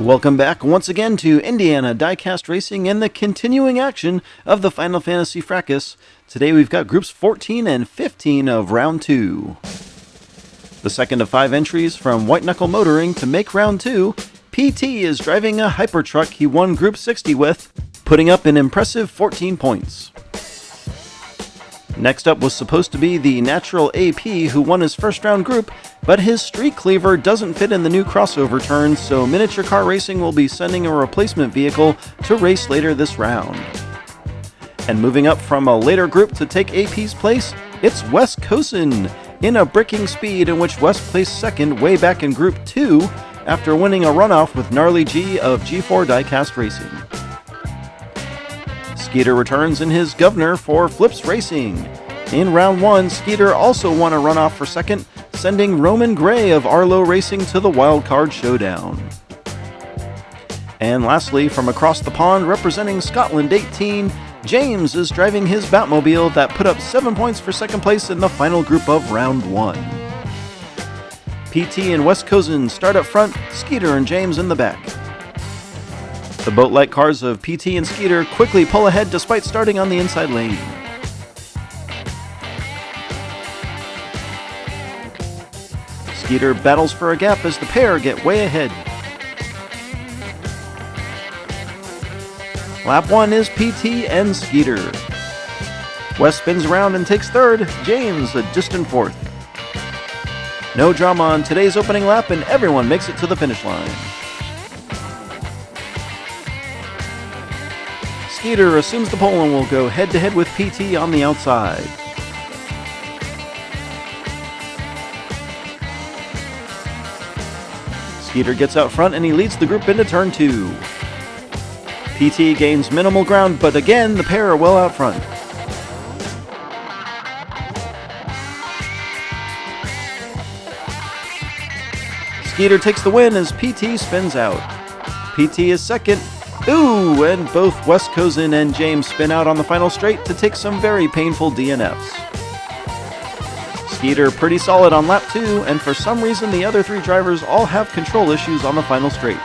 Welcome back once again to Indiana Diecast Racing and the continuing action of the Final Fantasy Fracas. Today we've got groups 14 and 15 of Round 2. The second of 5 entries from White Knuckle Motoring to make Round 2, PT is driving a hyper truck he won Group 60 with, putting up an impressive 14 points. Next up was supposed to be the natural AP who won his first round group, but his street cleaver doesn't fit in the new crossover turn, so Miniature Car Racing will be sending a replacement vehicle to race later this round. And moving up from a later group to take AP's place, it's Wes Cosin in a bricking speed in which Wes placed second way back in Group 2 after winning a runoff with Gnarly G of G4 Diecast Racing. Skeeter returns in his governor for Flips Racing. In round 1, Skeeter also won a runoff for second, sending Roman Gray of Arlo Racing to the wildcard showdown. And lastly, from across the pond, representing Scotland 18, James is driving his Batmobile that put up 7 points for second place in the final group of round 1. PT and Wes Cosin start up front, Skeeter and James in the back. The boat-like cars of PT and Skeeter quickly pull ahead despite starting on the inside lane. Skeeter battles for a gap as the pair get way ahead. Lap 1 is PT and Skeeter. Wes spins around and takes third, James a distant fourth. No drama on today's opening lap and everyone makes it to the finish line. Skeeter assumes the pole and will go head-to-head with PT on the outside. Skeeter gets out front and he leads the group into turn 2. PT gains minimal ground, but again, the pair are well out front. Skeeter takes the win as PT spins out. PT is second. Ooh, and both Wes Cosin and James spin out on the final straight to take some very painful DNFs. Skeeter pretty solid on lap 2, and for some reason the other 3 drivers all have control issues on the final straight.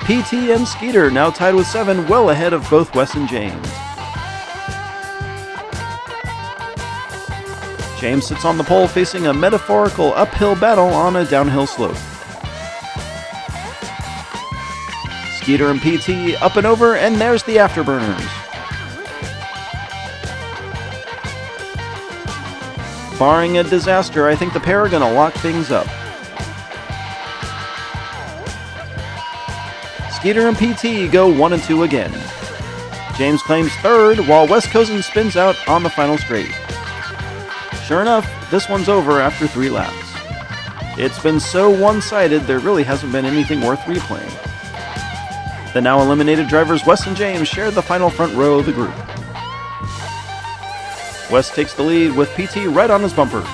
PT and Skeeter now tied with 7, well ahead of both Wes and James. James sits on the pole facing a metaphorical uphill battle on a downhill slope. Skeeter and PT up and over, and there's the afterburners. Barring a disaster, I think the pair are going to lock things up. Skeeter and PT go 1 and 2 again. James claims third, while Wes Cosin spins out on the final straight. Sure enough, this one's over after 3 laps. It's been so one-sided, there really hasn't been anything worth replaying. The now eliminated drivers Wes and James share the final front row of the group. Wes takes the lead with PT right on his bumper.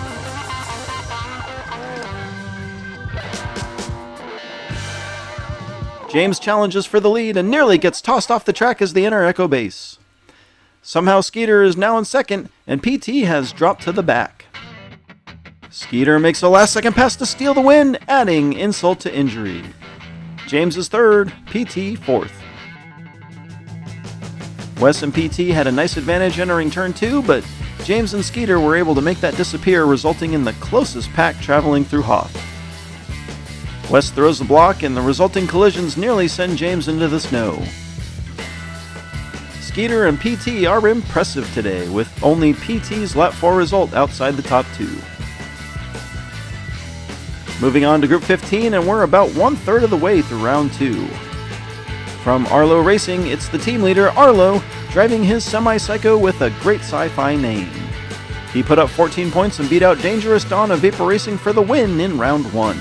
James challenges for the lead and nearly gets tossed off the track as they enter Echo Base. Somehow Skeeter is now in second and PT has dropped to the back. Skeeter makes a last-second pass to steal the win, adding insult to injury. James is third, PT fourth. Wes and PT had a nice advantage entering turn 2, but James and Skeeter were able to make that disappear, resulting in the closest pack traveling through Hoth. Wes throws the block, and the resulting collisions nearly send James into the snow. Skeeter and PT are impressive today, with only PT's lap 4 result outside the top 2. Moving on to Group 15, and we're about 1/3 of the way through round 2. From Arlo Racing, it's the team leader, Arlo, driving his semi-psycho with a great sci-fi name. He put up 14 points and beat out Dangerous Dawn of Vapor Racing for the win in round 1.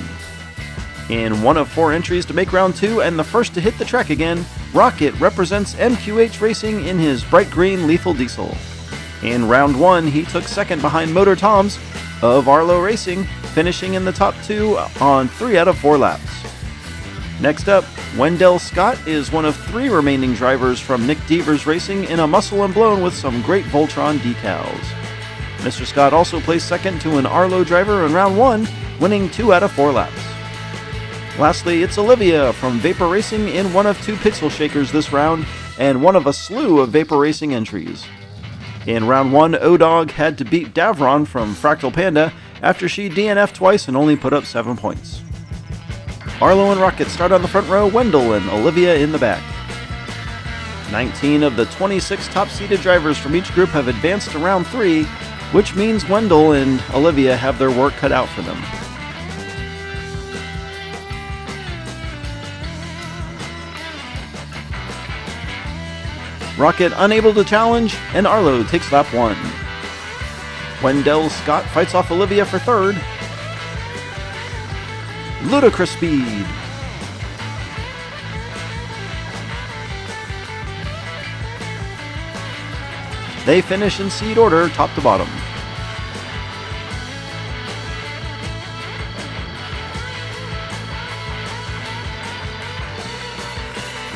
In 1 of 4 entries to make round 2 and the first to hit the track again, Rocket represents MQH Racing in his bright green Lethal Diesel. In round 1, he took second behind Motor Toms of Arlo Racing, finishing in the top 2 on 3 out of 4 laps. Next up, Wendell Scott is one of 3 remaining drivers from Nick Devers Racing in a Muscle and Blown with some great Voltron decals. Mr. Scott also placed second to an Arlo driver in round 1, winning 2 out of 4 laps. Lastly, it's Olivia from Vapor Racing in one of 2 pixel shakers this round, and one of a slew of Vapor Racing entries. In round 1, O-Dog had to beat Davron from Fractal Panda after she DNF'd twice and only put up 7 points. Arlo and Rocket start on the front row, Wendell and Olivia in the back. 19 of the 26 top-seeded drivers from each group have advanced to round 3, which means Wendell and Olivia have their work cut out for them. Rocket unable to challenge, and Arlo takes lap 1. Wendell Scott fights off Olivia for 3rd. Ludicrous speed. They finish in seed order, top to bottom.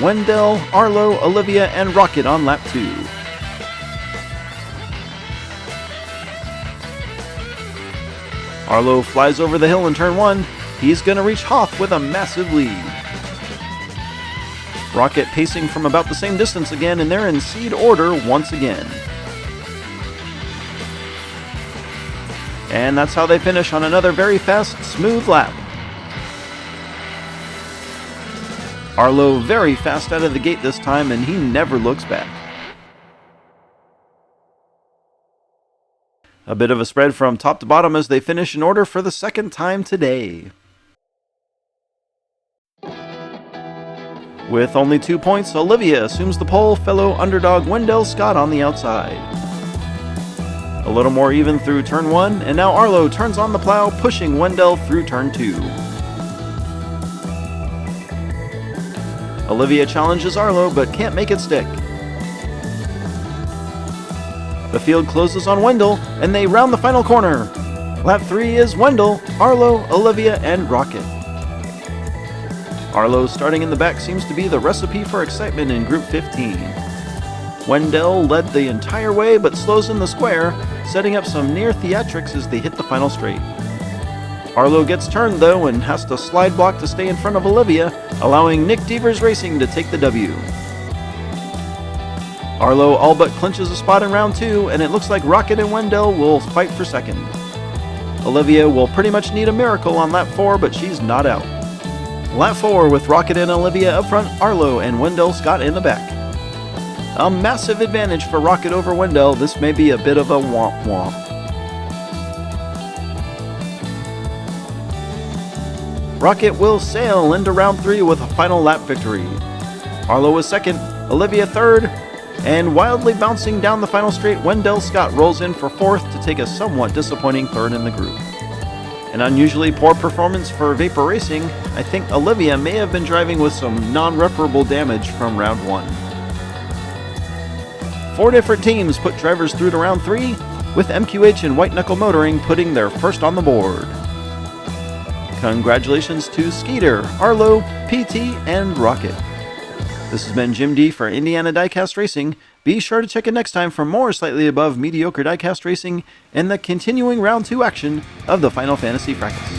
Wendell, Arlo, Olivia, and Rocket on lap 2. Arlo flies over the hill in turn 1. He's going to reach Hoth with a massive lead. Rocket pacing from about the same distance again, and they're in seed order once again. And that's how they finish on another very fast, smooth lap. Arlo very fast out of the gate this time, and he never looks back. A bit of a spread from top to bottom as they finish in order for the second time today. With only 2 points, Olivia assumes the pole, fellow underdog Wendell Scott on the outside. A little more even through turn 1, and now Arlo turns on the plow, pushing Wendell through turn 2. Olivia challenges Arlo, but can't make it stick. The field closes on Wendell, and they round the final corner. Lap 3 is Wendell, Arlo, Olivia, and Rocket. Arlo starting in the back seems to be the recipe for excitement in Group 15. Wendell led the entire way, but slows in the square, setting up some near theatrics as they hit the final straight. Arlo gets turned though and has to slide block to stay in front of Olivia, allowing Nick Devers Racing to take the W. Arlo all but clinches a spot in round 2, and it looks like Rocket and Wendell will fight for second. Olivia will pretty much need a miracle on lap 4, but she's not out. Lap 4 with Rocket and Olivia up front, Arlo and Wendell Scott in the back. A massive advantage for Rocket over Wendell. This may be a bit of a womp womp. Rocket will sail into round 3 with a final lap victory. Arlo is second, Olivia third, and wildly bouncing down the final straight, Wendell Scott rolls in for 4th to take a somewhat disappointing 3rd in the group. An unusually poor performance for Vapor Racing. I think Olivia may have been driving with some non-reparable damage from round 1. 4 different teams put drivers through to round 3, with MQH and White Knuckle Motoring putting their first on the board. Congratulations to Skeeter, Arlo, PT, and Rocket. This has been Jim D for Indiana Diecast Racing. Be sure to check in next time for more slightly above mediocre diecast racing and the continuing round 2 action of the Final Fantasy Fracas.